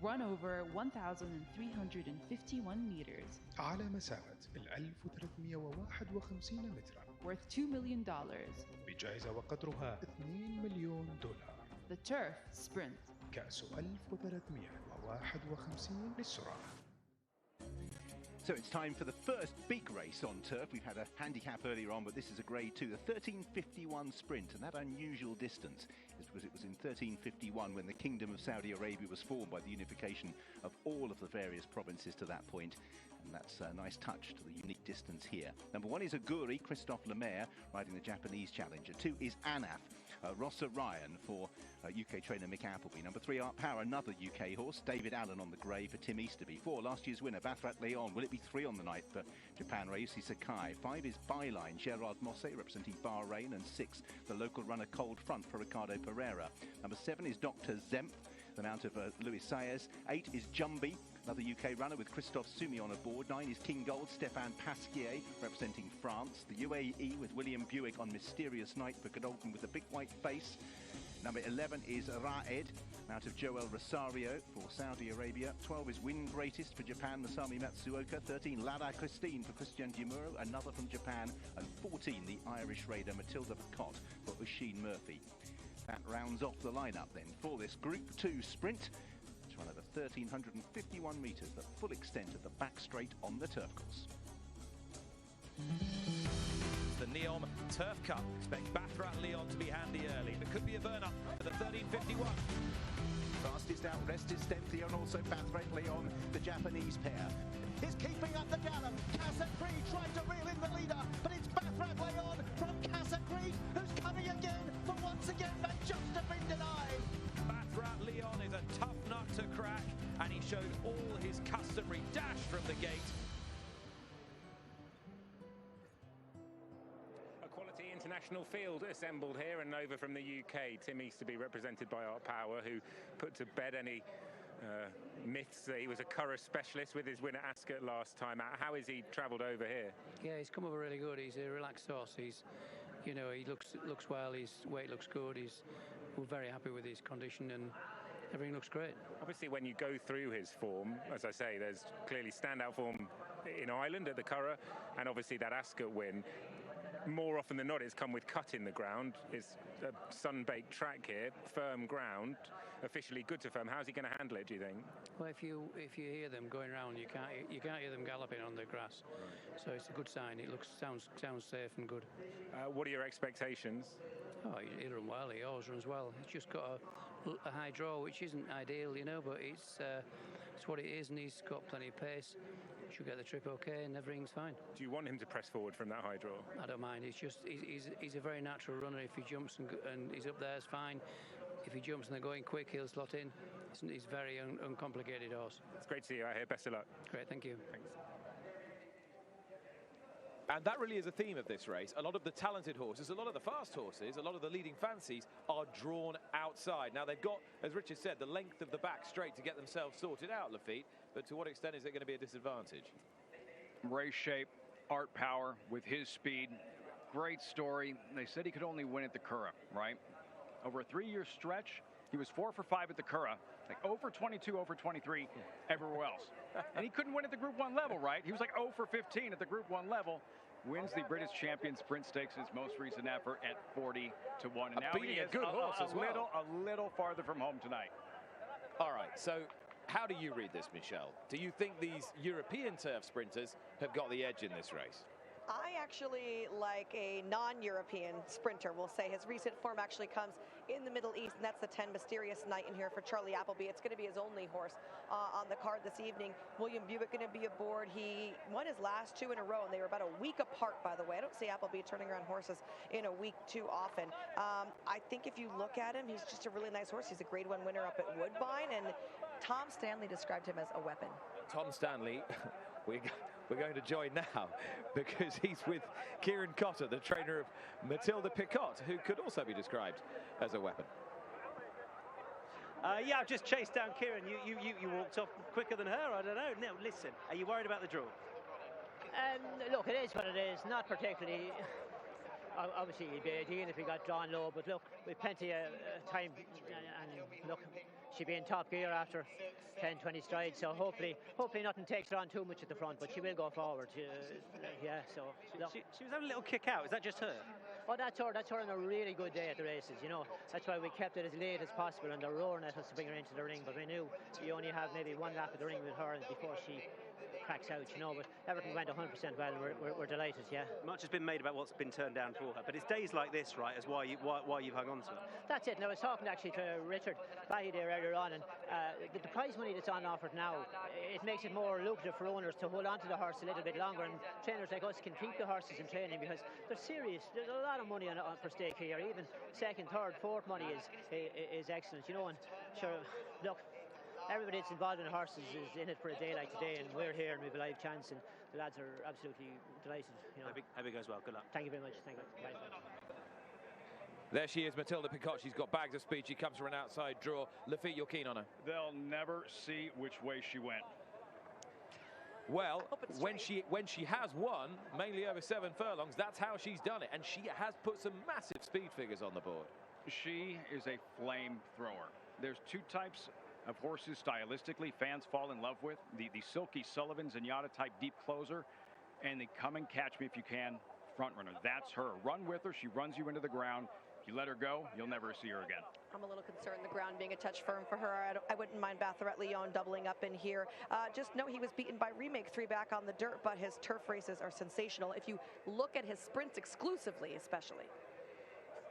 run over 1,351 meters. على مسافة 1351 مترا. Worth $2 million. بجائزة وقدرها $2 مليون. The Turf Sprint. كأس 1351 للسرعة. So it's time for the first big race on turf. We've had a handicap earlier on, but this is a grade 2, the 1351 sprint. And that unusual distance is because it was in 1351 when the Kingdom of Saudi Arabia was formed by the unification of all of the various provinces to that point. And that's a nice touch to the unique distance here. Number 1 is Aguri, Christophe Lemaire, riding the Japanese challenger. 2 is Anaf, Rossa Ryan for UK trainer Mick Appleby. Number 3, Art Power, another UK horse. David Allen on the grey for Tim Easterby. 4, last year's winner, Bathrat Leon. Will it be 3 on the night for Japan, Ryusi Sakai? 5 is Byline, Gerard Mosse representing Bahrain. And 6, the local runner Cold Front for Ricardo Pereira. Number 7 is Dr. Zempf, the mount of Luis Saez. 8 is Jumby, another UK runner with Christophe Soumi on aboard. 9 is King Gold, Stéphane Pasquier representing France. The UAE with William Buick on Mysterious Night for Godolphin with the big white face. Number 11 is Raed, out of Joel Rosario for Saudi Arabia. 12 is Win Greatest for Japan, Masami Matsuoka. 13, Lara Christine for Christian Dimuro, another from Japan. And 14, the Irish raider Matilda Picotte for Oisin Murphy. That rounds off the lineup then for this Group 2 sprint. It's run over 1,351 metres, the full extent of the back straight on the turf course. The Neom Turf Cup. Expect Bathrat Leon to be handy early. There could be a burn-up for the 1351. Fastest out, rested Stemphy and also Bathrat Leon, the Japanese pair. Is keeping up the gallop. Casacree tried to reel in the leader, but it's Bathrat Leon from Casacree who's coming again, but once again may just have been denied. Bathrat Leon is a tough nut to crack, and he showed all his customary dash from the gate. Quality international field assembled here and over from the UK. Tim Easterby represented by Art Power, who put to bed any myths that he was a Curragh specialist with his win at Ascot last time. How has he travelled over here? Yeah, he's come over really good. He's a relaxed horse. He's, you know, he looks well. His weight looks good. We're very happy with his condition and everything looks great. Obviously, when you go through his form, as I say, there's clearly standout form in Ireland at the Curragh, and obviously that Ascot win. More often than not, it's come with cut in the ground. It's a sun-baked track here, firm ground, officially good to firm. How's he going to handle it, do you think? Well, if you hear them going around, you can't hear them galloping on the grass. So it's a good sign. It sounds safe and good. What are your expectations? Oh, he'll run well. He always runs well. He's just got a high draw, which isn't ideal, you know, but it's what it is, and he's got plenty of pace. Should get the trip okay, and everything's fine. Do you want him to press forward from that high draw? I don't mind. It's just he's a very natural runner. If he jumps and he's up there, it's fine. If he jumps and they're going quick, he'll slot in. He's very uncomplicated horse. It's great to see you out here. Best of luck. Great, thank you. Thanks. And that really is a theme of this race. A lot of the talented horses, a lot of the fast horses, a lot of the leading fancies are drawn outside. Now, they've got, as Richard said, the length of the back straight to get themselves sorted out, Lafitte, but to what extent is it going to be a disadvantage? Race shape, Art Power with his speed. Great story. They said he could only win at the Curragh, right? Over a 3-year stretch, he was 4 for 5 at the Curragh, like 0 for 22, 0 for 23 everywhere else. And he couldn't win at the Group 1 level, right? He was like 0 for 15 at the Group 1 level. Wins the British Champion Sprint Stakes, his most recent effort, at 40 to 1. And now he is a little farther from home tonight. All right, so how do you read this, Michelle? Do you think these European turf sprinters have got the edge in this race? I actually like a non-European sprinter. We'll say his recent form actually comes in the Middle East, and that's the 10 Mysterious Night in here for Charlie Appleby. It's going to be his only horse on the card this evening. William Buick going to be aboard. He won his last 2 in a row, and they were about a week apart, by the way. I don't see Appleby turning around horses in a week too often. I think if you look at him, he's just a really nice horse. He's a Grade 1 winner up at Woodbine, and Tom Stanley described him as a weapon. Tom Stanley, we're going to join now because he's with Kieran Cotter, the trainer of Matilda Picotte, who could also be described as a weapon. Yeah, I've just chased down Kieran. You walked off quicker than her. I don't know. No, listen. Are you worried about the draw? Look, it is what it is. Not particularly. Obviously, he'd be 18 if he got drawn low, but look, with plenty of time, and look, she'd be in top gear after 10, 20 strides. So hopefully nothing takes her on too much at the front, but she will go forward. Yeah, so she was having a little kick out. Is that just her? Oh, that's her on a really good day at the races, you know. That's why we kept it as late as possible, and they're roaring at us to bring her into the ring. But we knew you only have maybe one lap of the ring with her before she cracks out, you know. But everything went 100% well, and we're delighted, yeah. Much has been made about what's been turned down for her, but it's days like this, right, as why you've hung on to it. That's it. And I was talking actually to Richard Bailey there earlier on, and the prize money that's on offered now, it makes it more lucrative for owners to hold on to the horse a little bit longer, and trainers like us can keep the horses in training because they're serious. There's a lot of money on for stake here. Even second, third, fourth money is excellent, you know. And sure, look, everybody that's involved in horses is in it for a day like today, and we're here and we have a live chance, and the lads are absolutely delighted. You know. Hope it goes well. Good luck. Thank you very much. Thank you. Bye. There she is, Matilda Picot. She's got bags of speed. She comes from an outside draw. Lafitte, you're keen on her? They'll never see which way she went. Well, when she has won, mainly over 7 furlongs, that's how she's done it. And she has put some massive speed figures on the board. She is a flamethrower. There's 2 types of horses stylistically fans fall in love with. The Silky Sullivan Zenyatta type deep closer, and the come and catch me if you can front runner. That's her. Run with her. She runs you into the ground. If you let her go, you'll never see her again. I'm a little concerned the ground being a touch firm for her. I wouldn't mind Bathrat Leon doubling up in here. Just know he was beaten by Remake 3 back on the dirt, but his turf races are sensational. If you look at his sprints exclusively, especially.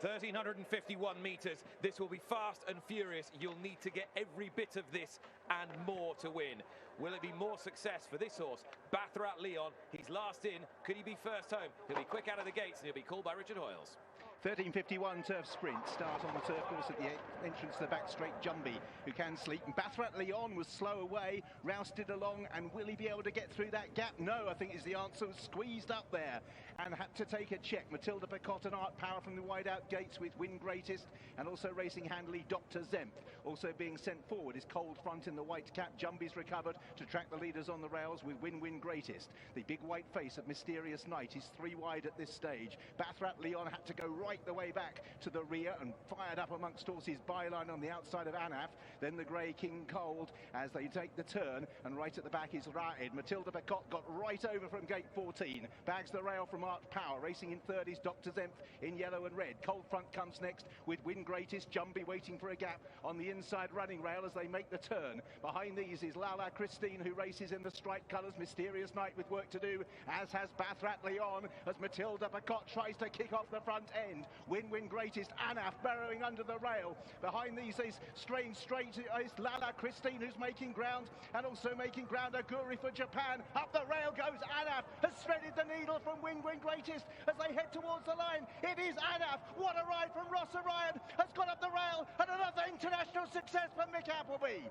1,351 metres. This will be fast and furious. You'll need to get every bit of this and more to win. Will it be more success for this horse? Bathrat Leon, he's last in. Could he be first home? He'll be quick out of the gates and he'll be called by Richard Hoyles. 1351 turf sprint. Start on the turf course at the entrance to the back straight. Jumbie, who can sleep. Bathrat Leon was slow away, rousted along, and will he be able to get through that gap? No, I think is the answer. Was squeezed up there and had to take a check. Matilda Picot and Art Power from the wide out gates with Win Greatest, and also racing handily Dr. Zemp. Also being sent forward is Cold Front in the white cap. Jumbie's recovered to track the leaders on the rails with Win Greatest. The big white face of Mysterious Night is 3 wide at this stage. Bathrat Leon had to go right the way back to the rear and fired up amongst horses byline on the outside of Anaf. Then the grey King Cold as they take the turn, and right at the back is Raed. Matilda Picot got right over from gate 14, bags the rail from Art Power. Racing in third is Dr. Zemp in yellow and red. Cold Front comes next with Win Greatest. Jumbie waiting for a gap on the inside running rail as they make the turn. Behind these is Lala Christine, who races in the striped colours. Mysterious Night with work to do, as has Bathrat Leon, as Matilda Picot tries to kick off the front end. Win Greatest, Anaf burrowing under the rail. Behind these is Strange Straight is Lala Christine, who's making ground, and also making ground Aguri for Japan. Up the rail goes Anaf, has threaded the needle from Win Greatest as they head towards the line. It is Anaf. What a ride from Ross Orion, has got up the rail, and another international success for Mick Appleby.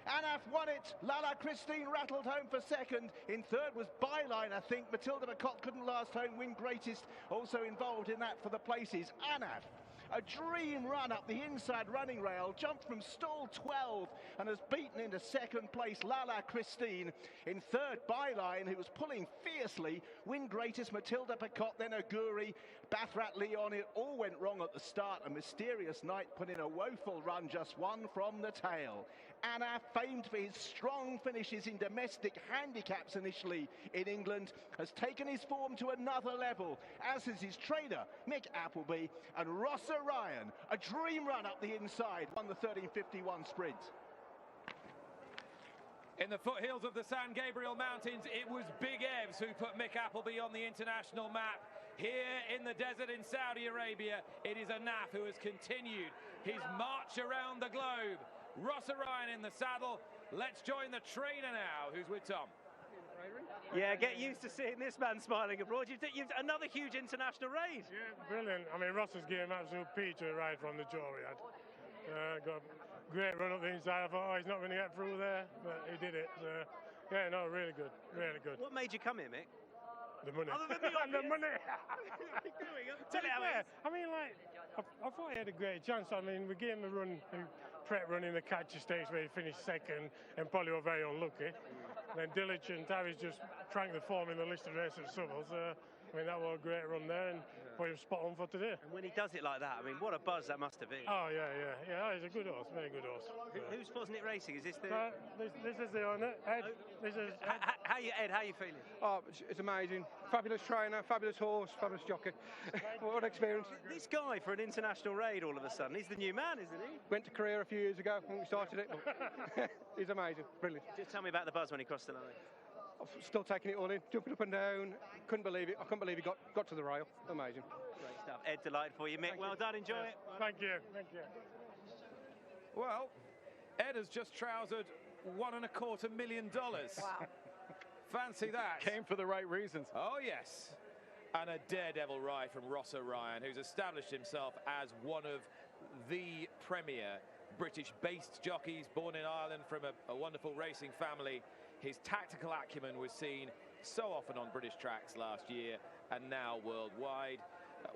Anaf won it. Lala Christine rattled home for second. In third was Byline, I think. Matilda Picot couldn't last home. Win Greatest also involved in that for the places. Anaf, a dream run up the inside running rail, jumped from stall 12 and has beaten into second place Lala Christine. In third, Byline, who was pulling fiercely. Win Greatest, Matilda Picot, then Aguri, Bathrat Leon. It all went wrong at the start. A Mysterious Night put in a woeful run, just one from the tail. Anaf, famed for his strong finishes in domestic handicaps initially in England, has taken his form to another level, as is his trainer, Mick Appleby. And Ross Orion, a dream run up the inside, won the 1351 sprint. In the foothills of the San Gabriel Mountains, it was Big Evs who put Mick Appleby on the international map. Here in the desert in Saudi Arabia, it is Anaf who has continued his march around the globe. Ross Orion in the saddle. Let's join the trainer now, who's with Tom. Yeah, get used to seeing this man smiling abroad. You've another huge international race. Yeah, brilliant. I mean, Ross was giving absolute peach right from the jaw he had. Got a great run up the inside. I thought, oh, he's not going to get through there, but he did it. So, yeah, no, really good, really good. What made you come here, Mick? The money. Other than the the money. Tell it how it is. I mean, like, I thought he had a great chance. I mean, we gave him a run, prep run in the catcher stakes where he finished second, and probably were very unlucky. Then Diligent Harry's just tranked the form in the listed race at Southwell. So, I mean, that was a great run there. And Well, he was spot on for today. And when he does it like that, I mean, what a buzz that must have been. Oh, yeah. He's a good horse, very good horse. Who's Fosnick Racing? Is this the... This is the owner, Ed. This is Ed. Ed, how are you feeling? Oh, it's amazing. Fabulous trainer, fabulous horse, fabulous jockey. What an experience. This guy for an international raid all of a sudden, he's the new man, isn't he? Went to Korea a few years ago when we started it. He's amazing, brilliant. Just tell me about the buzz when he crossed the line. Still taking it all in, jumping up and down. Couldn't believe it. I couldn't believe he got to the rail. Amazing. Great stuff. Ed, delighted for you, Mick. Well done. Enjoy it. Thank you. Well, Ed has just trousered $1.25 million. Wow. Fancy that. Came for the right reasons. Oh, yes. And a daredevil ride from Ross O'Ryan, who's established himself as one of the premier British-based jockeys, born in Ireland from a wonderful racing family. His tactical acumen was seen so often on British tracks last year and now worldwide.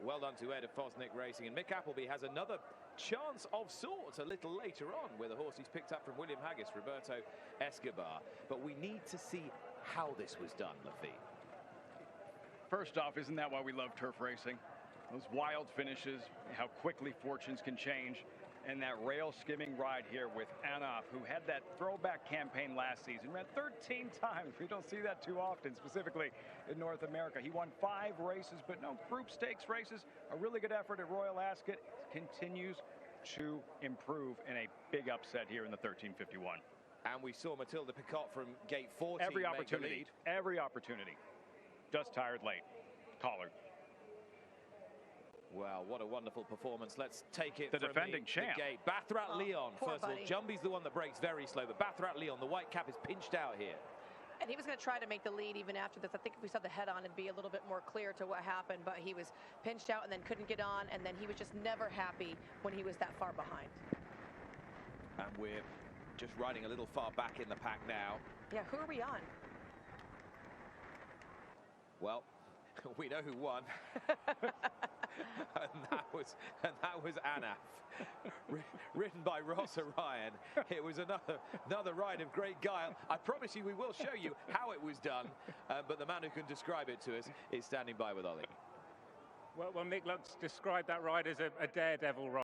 Well done to Ed of Fosnick Racing. And Mick Appleby has another chance of sorts a little later on with a horse he's picked up from William Haggis, Roberto Escobar. But we need to see how this was done, Lafitte. First off, isn't that why we love turf racing? Those wild finishes, how quickly fortunes can change. And that rail skimming ride here with Anaf, who had that throwback campaign last season, ran 13 times. We don't see that too often, specifically in North America. He won 5 races, but no group stakes races. A really good effort at Royal Ascot. Continues to improve in a big upset here in the 1351. And we saw Matilda Picot from gate 14 Every make the opportunity, lead. every opportunity. Just tired late. Collared. Well, what a wonderful performance. Let's take it The from defending champ. the gate. Bathrat Leon, poor first of all. buddy. Jumbie's the one that breaks very slow, but Bathrat Leon, the white cap is pinched out here. And he was going to try to make the lead even after this. I think if we saw the head on, it'd be a little bit more clear to what happened, but he was pinched out and then couldn't get on, and then he was just never happy when he was that far behind. And we're just riding a little far back in the pack now. Yeah, who are we on? Well, we know who won. and that was Anaf, written by Ross O'Ryan. It was another ride of great guile. I promise you we will show you how it was done, but the man who can describe it to us is standing by with Ollie. Well, Mick Lux described that ride as a daredevil ride.